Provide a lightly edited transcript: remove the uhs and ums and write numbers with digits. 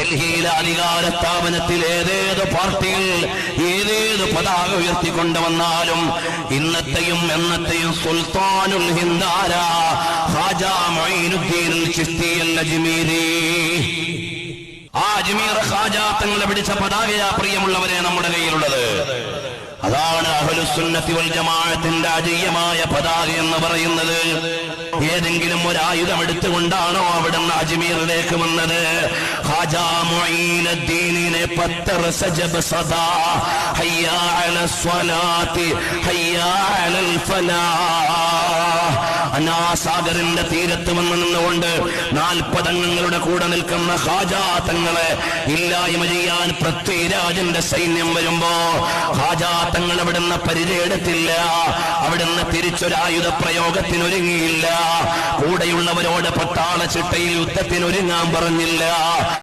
ഡൽഹിയിലെ അധികാര സ്ഥാപനത്തിൽ ഏതേത് പാർട്ടികൾ ഏതേത് പതാക ഉയർത്തിക്കൊണ്ടുവന്നാലും ഇന്നത്തെയും എന്നത്തെയും സുൽത്താനുൽ ഹിന്ദാര ഖാജാ മൊയ്നുദ്ദീൻ ചിശ്തി അൽ അജ്മീരി, ആ അജ്മീർ ഖാജാ തങ്ങളെ പിടിച്ച പതാകയാ പ്രിയമുള്ളവരെ നമ്മുടെ കയ്യിലുള്ളത്. അതാണ് അഹ്ലുസുന്നത്തി വൽ ജമാഅത്തിന്റെ അജയ്യമായ പതാക എന്ന് പറയുന്നത്. ഏതെങ്കിലും ഒരു ആയുധം എടുത്തുകൊണ്ടാണോ അവിടുന്ന് അജ്മീറിലേക്ക് വന്നത്? ഖാജാ മുഈനുദ്ദീനിനെ പത്തർ സജബ് സദാ ഹയ്യാ അലസ് സ്വലാത്തി ഹയ്യാ അലൽ ഫലാഹ്. അനാസാഗറിന്റെ തീരത്ത് വന്ന് നിന്നുകൊണ്ട് 40 അംഗങ്ങളുടെ കൂടെ നിൽക്കുന്ന ഖാജാ തങ്ങളെ ഇല്ലായ്മ ചെയ്യാൻ പൃഥ്വിരാജന്റെ സൈന്യം വരുമ്പോ ഖാജാ തങ്ങൾ അവിടുന്ന് പരിചയത്തില്ല, അവിടുന്ന് തിരിച്ചൊരായുധ പ്രയോഗത്തിനൊരുങ്ങിയില്ല, കൂടെയുള്ളവരോട് പട്ടാള ചിട്ടയിൽ യുദ്ധത്തിനൊരുങ്ങാൻ പറഞ്ഞില്ല.